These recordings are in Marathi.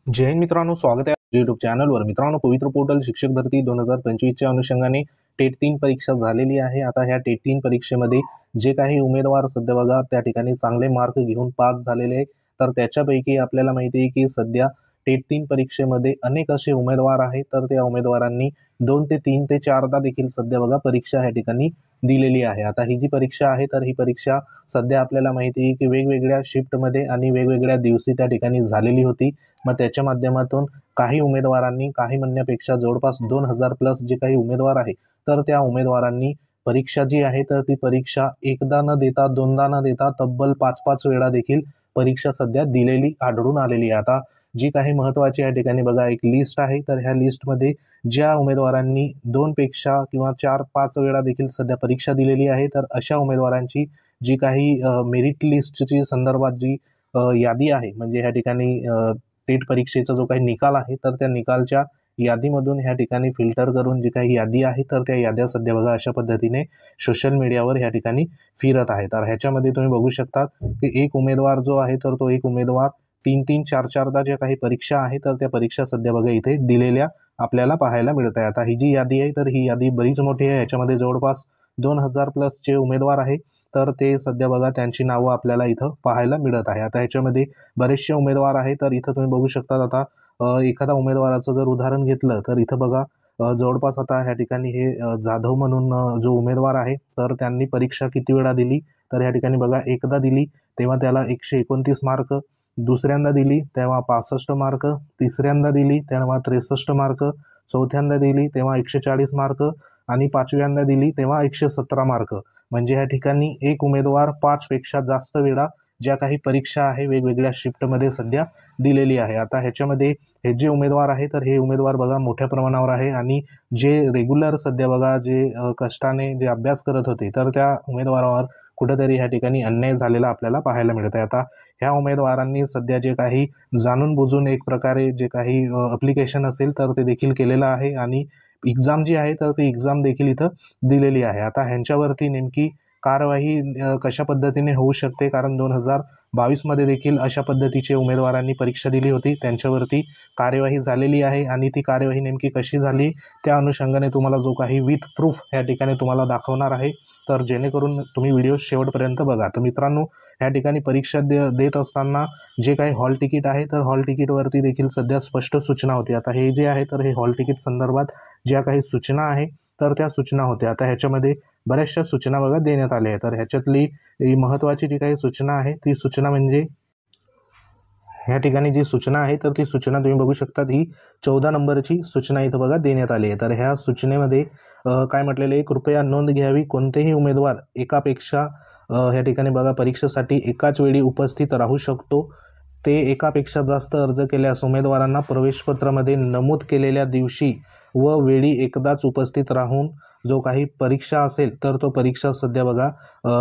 जय हिंद मित्रांनो, स्वागत आहे यूट्यूब चॅनलवर। मित्रांनो, पवित्र पोर्टल शिक्षक भरती 2025 च्या अनुषंगाने टेट 3 परीक्षा झालेली आहे। आता ह्या टेट 3 परीक्षेमध्ये जे काही उमेदवार सध्या बघा त्या ठिकाणी चांगले मार्क घेऊन पास झालेले, तर त्याच्यापैकी आपल्याला माहिती आहे की सध्या टेट 3 परीक्षेमध्ये अनेक असे उमेदवार आहेत, तर त्या उमेदवारांनी 2 ते 3 ते 4दा देखील सध्या बघा परीक्षा ह्या ठिकाणी दिलेली आहे। आता ही जी परीक्षा आहे, तर ही परीक्षा सध्या आपल्याला माहिती आहे की वेगवेगळ्या शिफ्टमध्ये आणि वेगवेगळ्या दिवशी त्या ठिकाणी झालेली होती। मग त्याच्या माध्यमातून काही उमेदवारांनी, काही म्हणण्यापेक्षा जवळपास 2000 प्लस जे काही उमेदवार आहे, तर त्या उमेदवारांनी परीक्षा जी आहे तर ती परीक्षा एकदा न देता, दोनदा न देता तब्बल 5-5 वेळा देखील परीक्षा सध्या दिलेली आढळून आलेली आहे। आता जी काही महत्त्वाची या ठिकाणी बघा एक लिस्ट आहे, तर ह्या लिस्टमध्ये ज्या उमेदवारांनी 2 पेक्षा किंवा 4-5 वेळा देखील सध्या परीक्षा दिलेली आहे, तर अशा उमेदवारांची जी काही मेरिट लिस्टची संदर्भात जी यादी आहे, म्हणजे ह्या ठिकाणी टेट परीक्षेचा जो काही निकाल आहे, तर त्या निकालच्या यादीमधून ह्या ठिकाणी फिल्टर करून जी काही यादी आहे, तर त्या याद्या सध्या बघा अशा पद्धतीने सोशल मीडियावर ह्या ठिकाणी फिरत आहे। तर ह्याच्यामध्ये तुम्ही बघू शकता की एक उमेदवार जो आहे, तर तो एक उमेदवार 3-3, 4-4दा ज्या काही परीक्षा आहे, तर त्या परीक्षा सध्या बघा इथे दिलेल्या आपल्याला पाहायला मिळत आहे। आता ही जी यादी आहे, तर ही यादी बरीच मोठी आहे। याच्यामध्ये जवळपास 2000 प्लसचे उमेदवार आहे, तर ते सध्या बघा त्यांची नावं आपल्याला इथं पाहायला मिळत आहे। आता ह्याच्यामध्ये बरेचसे उमेदवार आहे, तर इथं तुम्ही बघू शकता। आता एखादा उमेदवाराचं जर उदाहरण घेतलं, तर इथं बघा जवळपास आता ह्या ठिकाणी हे जाधव म्हणून जो उमेदवार आहे, तर त्यांनी परीक्षा किती वेळा दिली, तर ह्या ठिकाणी बघा एकदा दिली तेव्हा त्याला 129 मार्क, दुसऱ्यांदा दिली तेव्हा 65 मार्क, तिसऱ्यांदा दिली तेव्हा 63 मार्क, चौथ्यांदा दिली तेव्हा 140 मार्क आणि पाचव्यांदा दिली तेव्हा 117 मार्क। म्हणजे ह्या ठिकाणी एक उमेदवार 5 पेक्षा जास्त वेळा ज्या काही परीक्षा आहे वेगवेगळ्या शिफ्टमध्ये सध्या दिलेली आहे। आता ह्याच्यामध्ये हे जे उमेदवार आहे, तर हे उमेदवार बघा मोठ्या प्रमाणावर आहे आणि जे रेग्युलर सध्या बघा जे कष्टाने जे अभ्यास करत होते, तर त्या उमेदवारावर कुठेतरी ह्या ठिकाणी अन्याय झालेला आपल्याला पाहायला मिळत आहे। आता ह्या उमेदवारांनी सध्या जे काही जाणून बुजून एक प्रकारे जे काही ॲप्लिकेशन असेल, तर ते देखील केलेलं आहे आणि एक्झाम जी आहे, तर ती एक्झाम देखील इथं दिलेली आहे। आता ह्यांच्यावरती नेमकी कार्यवाही कशा पद्धतीने होऊ शकते, कारण 2022 मध्ये देखील अशा पद्धतीचे उमेदवारांनी परीक्षा दिली होती, त्यांच्यावरती कार्यवाही झालेली आहे आणि ती कार्यवाही नेमकी कशी झाली त्या अनुषंगाने तुम्हाला जो काही विथ प्रूफ या ठिकाणी तुम्हाला दाखवणार आहे, तर जेणेकरून तुम्ही व्हिडिओ शेवटपर्यंत बघा। तर मित्रांनो, या ठिकाणी परीक्षा देत असताना जे काही हॉल तिकीट आहे, तर हॉल तिकीटवरती देखील सध्या स्पष्ट सूचना होती। आता हे जे आहे, तर हे हॉल तिकीट संदर्भात ज्या काही सूचना आहे, तर त्या सूचना होत्या। आता ह्याच्यामध्ये बऱ्याचशा सूचना बघा देण्यात आल्या आहेत, तर ह्याच्यातली महत्त्वाची जी काही सूचना आहे, ती सूचना म्हणजे ह्या ठिकाणी जी सूचना आहे, तर ती सूचना तुम्ही बघू शकता, ही 14 नंबरची सूचना इथं बघा देण्यात आली आहे। तर ह्या सूचनेमध्ये काय म्हटलेलं आहे, कृपया नोंद घ्यावी, कोणतेही उमेदवार एकापेक्षा ह्या ठिकाणी बघा परीक्षेसाठी एकाच वेळी उपस्थित राहू शकतो। ते एकापेक्षा जास्त अर्ज केल्यास उमेदवारांना प्रवेशपत्रामध्ये नमूद केलेल्या दिवशी व वेळी एकदाच उपस्थित राहून जो काही परीक्षा असेल, तर तो परीक्षा सध्या बघा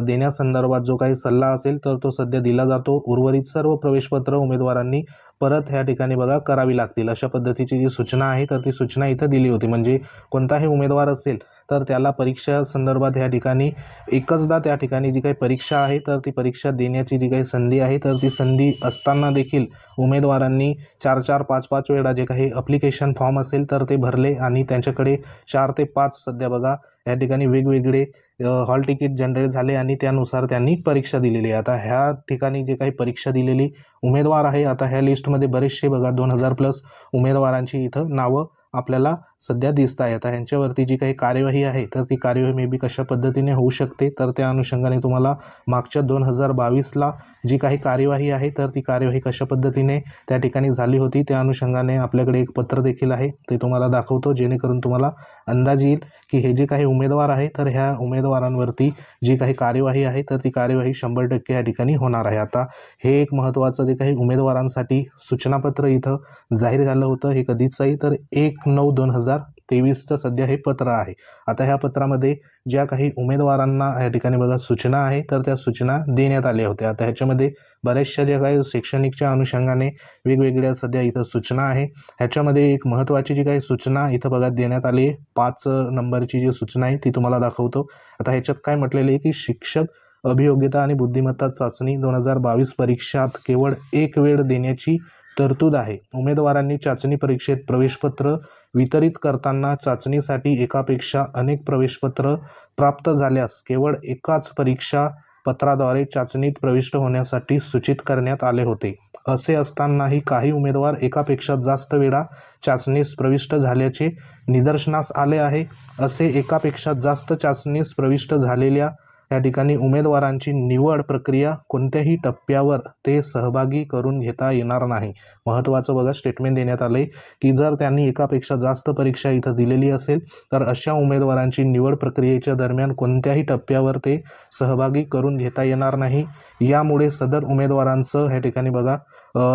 देण्यासंदर्भात जो काही सल्ला असेल, तर तो सध्या दिला जातो। उर्वरित सर्व प्रवेशपत्र उमेदवारांनी परत ह्या ठिकाणी बघा करावी लागतील, अशा पद्धतीची जी सूचना आहे, तर ती सूचना इथं दिली होती। म्हणजे कोणताही उमेदवार असेल, तर त्याला परीक्षा संदर्भात ह्या ठिकाणी एकचदा त्या ठिकाणी जी काही परीक्षा आहे, तर ती परीक्षा देण्याची जी काही संधी आहे, तर ती संधी असताना देखील उमेदवारांनी 4-4, 5-5 वेळा जे काही ॲप्लिकेशन फॉर्म असेल, तर ते भरले आणि त्यांच्याकडे 4 ते 5 सध्या बघा या ठिकाणी वेगवेगळे हॉल तिकीट जनरेट झाले आणि त्यानुसार त्यांनी परीक्षा दिलेली आहे। आता ह्या ठिकाणी जे काही परीक्षा दिलेली उमेदवार आहे, आता ह्या लिस्टमध्ये बरेचसे बघा 2000 प्लस उमेदवारांची इथं नावं आपल्याला सध्या दिसत आहे। आता ह्यांच्यावरती जी काही कार्यवाही आहे, तर ती कार्यवाही मे बी कशा पद्धतीने होऊ शकते, तर त्या अनुषंगाने तुम्हाला मागच्या 2022ला जी काही कार्यवाही आहे, तर ती कार्यवाही कशा पद्धतीने त्या ठिकाणी झाली होती, त्या अनुषंगाने आपल्याकडे एक पत्र देखील आहे, ते तुम्हाला दाखवतो, जेणेकरून तुम्हाला अंदाज येईल की हे जे काही उमेदवार आहे, तर ह्या उमेदवारांवरती जी काही कार्यवाही आहे, तर ती कार्यवाही 100% या ठिकाणी होणार आहे। आता हे एक महत्त्वाचं जे काही उमेदवारांसाठी सूचनापत्र इथं जाहीर झालं होतं, हे कधीच आहे, तर 1/9/2023चं सध्या हे पत्र आहे। आता ह्या पत्रामध्ये ज्या काही उमेदवारांना या ठिकाणी बघा सूचना आहे, तर त्या सूचना देण्यात आल्या होत्या। आता ह्याच्यामध्ये बऱ्याचशा ज्या काही शैक्षणिकच्या अनुषंगाने वेगवेगळ्या सध्या इथं सूचना आहे। ह्याच्यामध्ये एक महत्त्वाची जी काही सूचना इथं बघा देण्यात आली, 5 नंबरची जी सूचना आहे, ती तुम्हाला दाखवतो। आता ह्याच्यात काय म्हटलेलं आहे की शिक्षक अभियोग्यता आणि बुद्धिमत्ता चाचणी 2022 परीक्षात केवळ एक वेळ देण्याची तरतूद आहे। उमेदवारांनी चाचणी परीक्षेत प्रवेशपत्र वितरित करताना चाचणीसाठी एकापेक्षा अनेक प्रवेशपत्र प्राप्त झाल्यास केवळ एकाच परीक्षा पत्राद्वारे चाचणीत प्रविष्ट होण्यासाठी सूचित करण्यात आले होते। असे असतानाही काही उमेदवार एकापेक्षा जास्त वेळा चाचणीस प्रविष्ट झाल्याचे निदर्शनास आले आहे। असे एकापेक्षा जास्त चाचणीस प्रविष्ट झालेल्या या ठिकाणी उमेदवारांची निवड प्रक्रिया कोणत्याही टप्प्यावर ते सहभागी करून घेता येणार नाही। महत्त्वाचं बघा स्टेटमेंट देण्यात आले की जर त्यांनी एकापेक्षा जास्त परीक्षा इथं दिलेली असेल तर अशा उमेदवारांची निवड प्रक्रियेच्या दरम्यान कोणत्याही टप्प्यावर ते सहभागी करून घेता येणार नाही। यामुळे सदर उमेदवारांचं या ठिकाणी बघा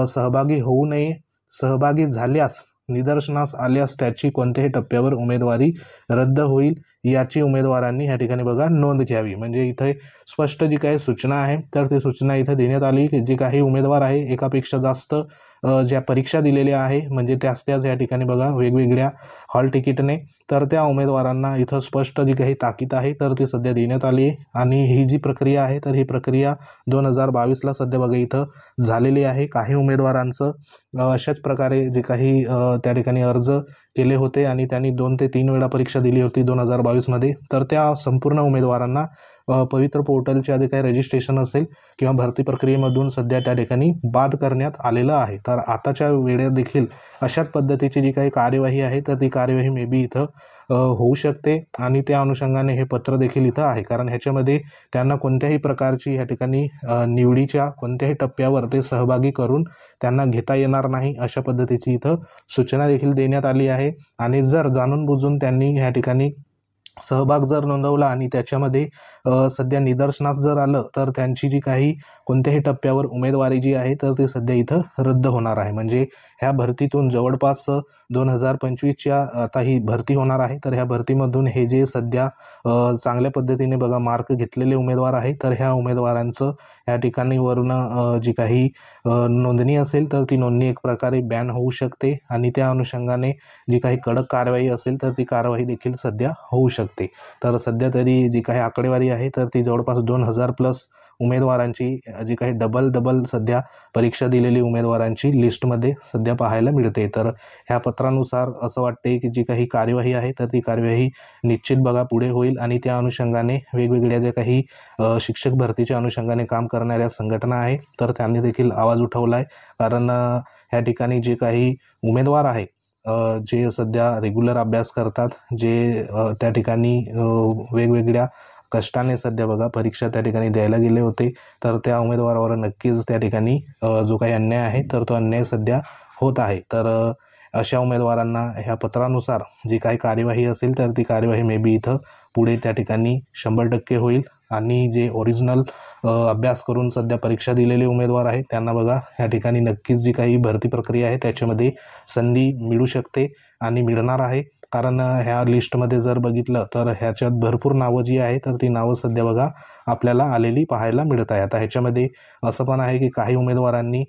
सहभागी होऊ नये, सहभागी झाल्यास निदर्शनास आल्यास त्याची कोणत्याही टप्प्यावर उमेदवारी रद्द होईल याची उमेदवारांनी या ठिकाणी बघा नोंद घ्यावी। म्हणजे इथे स्पष्ट जी काही सूचना आहे तर ती सूचना इथे देण्यात आली की जे काही उमेदवार आहे एकापेक्षा जास्त ज्या परीक्षा दिलेल्या आहे म्हणजे त्याच या ठिकाणी बघा वेगवेगळ्या हॉल तिकीटने तर त्या उमेदवारांना इथं स्पष्ट जी काही ताकीद आहे तर ती सध्या देण्यात आली आहे। आणि ही जी प्रक्रिया आहे तर ही प्रक्रिया 2022ला सध्या बघा इथं झालेली आहे। काही उमेदवारांचं अशाच प्रकारे जे काही त्या ठिकाणी अर्ज केले होते आणि त्यांनी 2 ते 3 वेळा परीक्षा दिली होती 2022मध्ये तर त्या संपूर्ण उमेदवारांना पवित्र पोर्टलच्या जे काही रजिस्ट्रेशन असेल किंवा भरती प्रक्रियेमधून सध्या त्या ठिकाणी बाद करण्यात आलेलं आहे। तर आताच्या वेळेत देखील अशाच पद्धतीची जी काही कार्यवाही आहे तर ती कार्यवाही मे बी इथं होऊ शकते आणि त्या अनुषंगाने हे पत्र देखील इथं आहे। कारण ह्याच्यामध्ये त्यांना कोणत्याही प्रकारची या ठिकाणी निवडीच्या कोणत्याही टप्प्यावर ते सहभागी करून त्यांना घेता येणार नाही अशा पद्धतीची इथं सूचना देखील देण्यात आली आहे। आणि जर जाणून बुजून त्यांनी या ठिकाणी सहभाग जर नोंदवला आणि त्याच्यामध्ये सध्या निदर्शनास जर आलं तर त्यांची जी काही कोणत्याही टप्प्यावर उमेदवारी जी आहे तर ती सध्या इथं रद्द होणार आहे। म्हणजे ह्या भरतीतून जवळपास 2025च्या आता ही भरती होणार आहे तर ह्या भरतीमधून हे जे सध्या चांगल्या पद्धतीने बघा मार्क घेतलेले उमेदवार आहे तर ह्या उमेदवारांचं या ठिकाणी वरून जी काही नोंदणी असेल तर ती नोंदणी एक प्रकारे बॅन होऊ शकते आणि त्या अनुषंगाने जी काही कडक कारवाई असेल तर ती कारवाई देखील सध्या होऊ शकते। तर सध्या तरी जी काही आकडेवारी आहे तर ती जवळपास 2000+ उमेदवारांची जी काही डबल सध्या परीक्षा दिलेली उमेदवारांची लिस्टमध्ये सध्या पाहायला मिळते। तर ह्या पत्रानुसार असं वाटते की जी काही कार्यवाही आहे तर ती कार्यवाही निश्चित बघा पुढे होईल आणि त्या अनुषंगाने वेगवेगळ्या जे काही शिक्षक भरतीच्या अनुषंगाने काम करणाऱ्या संघटना आहे तर त्यांनी देखील आवाज उठवला आहे। कारण ह्या ठिकाणी जे काही उमेदवार आहे जे सध्या रेग्युलर अभ्यास करतात जे त्या ठिकाणी वेगवेगळ्या कष्टाने सध्या बघा परीक्षा त्या ठिकाणी द्यायला गेले होते तर त्या उमेदवारावर नक्कीच त्या ठिकाणी जो काही अन्याय आहे तर तो अन्याय सध्या होत आहे। तर अशा उमेदवारांना ह्या पत्रानुसार जी काही कार्यवाही असेल तर ती कार्यवाही मे बी इथं पुढे त्या ठिकाणी 100% होईल आणि जे ओरिजिनल अभ्यास करून सध्या परीक्षा दिलेले उमेदवार आहेत त्यांना बघा ह्या ठिकाणी नक्कीच जी काही भरती प्रक्रिया आहे त्याच्यामध्ये संधी मिळू शकते आणि मिळणार आहे। कारण ह्या लिस्टमध्ये जर बघितलं तर ह्याच्यात भरपूर नावं जी आहे तर ती नावं सध्या बघा आपल्याला आलेली पाहायला मिळत आहे। आता ह्याच्यामध्ये असं पण आहे की काही उमेदवारांनी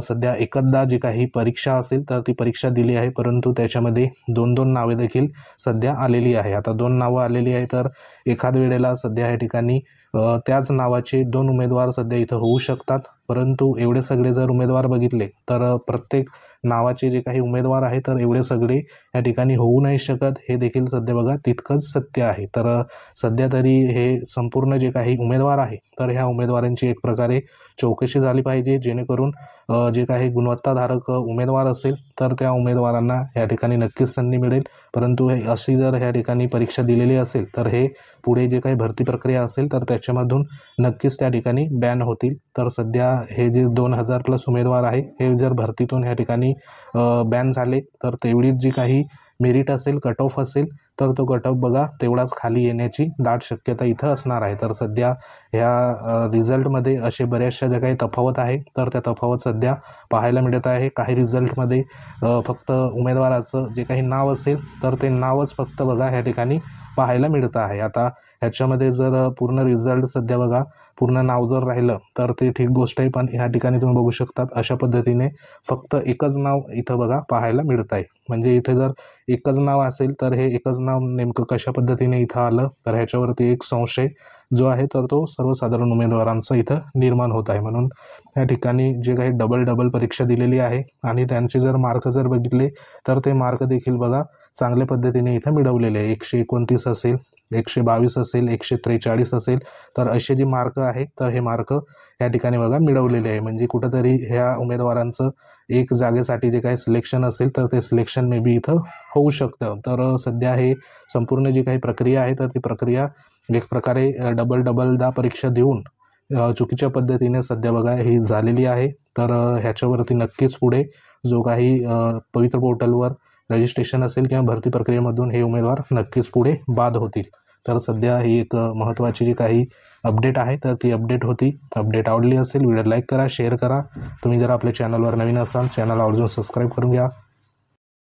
सध्या एकदा जी काही परीक्षा असेल तर ती परीक्षा दिली आहे परंतु त्याच्यामध्ये 2-2 नावे देखील सध्या आलेली आहे। आता 2 नावं आलेली आहे तर एखाद वेळेला सध्या या ठिकाणी त्याच नावाचे 2 उमेदवार सध्या इथं होऊ शकतात। परंतु एवढे सगळे जर उमेदवार बघितले तर प्रत्येक नावाचे जे काही उमेदवार आहे तर एवढे सगळे या ठिकाणी होऊ नाही शकत हे देखील सध्या बघा तितकंच सत्य आहे। तर सध्या तरी हे संपूर्ण जे काही उमेदवार आहे तर ह्या उमेदवारांची एक प्रकारे चौकशी झाली पाहिजे जेणेकरून जे काही गुणवत्ताधारक उमेदवार असेल तर त्या उमेदवारांना या ठिकाणी नक्कीच संधी मिळेल। परंतु हे अशी जर ह्या ठिकाणी परीक्षा दिलेली असेल तर हे पुढे जे काही भरती प्रक्रिया असेल तर त्याच्यामधून नक्कीच त्या ठिकाणी बॅन होतील। तर सध्या हे जे 2000+ उमेदवार आहे हे जर भरतीतून ह्या ठिकाणी बॅन झाले तर तेवढीच जी काही मेरिट असेल कट ऑफ असेल तर तो कट ऑफ बघा तेवढाच खाली येण्याची दाट शक्यता इथं असणार आहे। तर सध्या ह्या रिझल्टमध्ये असे बऱ्याचशा ज्या काही तफावत आहे तर त्या तफावत सध्या पाहायला मिळत आहे। काही रिझल्टमध्ये फक्त उमेदवाराचं जे काही नाव असेल तर ते नावच फक्त बघा ह्या ठिकाणी पाहायला मिळतं आहे। आता ह्याच्यामध्ये जर पूर्ण रिझल्ट सध्या बघा पूर्ण नाव जर राहिलं तर ते ठीक गोष्ट आहे पण ह्या ठिकाणी तुम्ही बघू शकतात अशा पद्धतीने फक्त एकच नाव इथं बघा पाहायला मिळत आहे। म्हणजे इथे जर एकच नाव असेल तर हे एकच नाव नेमकं कशा पद्धतीने इथं आलं तर ह्याच्यावरती एक संशय जो आहे तर तो सर्वसाधारण उमेदवारांचा इथं निर्माण होत आहे। म्हणून या ठिकाणी जे काही डबल परीक्षा दिलेली आहे आणि त्यांचे जर मार्क जर बघितले तर ते मार्क देखील बघा चांगल्या पद्धतीने इथं मिळवलेले आहे। 129 असेल, 122 असेल, 143 असेल, तर असे जे मार्क आहेत तर हे मार्क या ठिकाणी बघा मिळवलेले आहे। म्हणजे कुठंतरी ह्या उमेदवारांचं एक जागेसाठी जे काही सिलेक्शन असेल तर ते सिलेक्शन मे बी इथं होऊ शकतं। तर सध्या हे संपूर्ण जी काही प्रक्रिया आहे तर ती प्रक्रिया एक प्रकारे डबलदा परीक्षा देऊन चुकीच्या पद्धतीने सध्या बघा ही झालेली आहे। तर ह्याच्यावरती नक्कीच पुढे जो काही पवित्र पोर्टलवर रजिस्ट्रेशन असेल किंवा भरती प्रक्रियेमधून हे उमेदवार नक्कीच पुढे बाद होतील। तर सध्या ही एक महत्त्वाची जी काही अपडेट आहे तर ती अपडेट होती। अपडेट आवडली असेल व्हिडिओ लाईक करा, शेअर करा। तुम्ही जर आपल्या चॅनलवर नवीन असाल चॅनल आवर्जून सबस्क्राईब करून घ्या।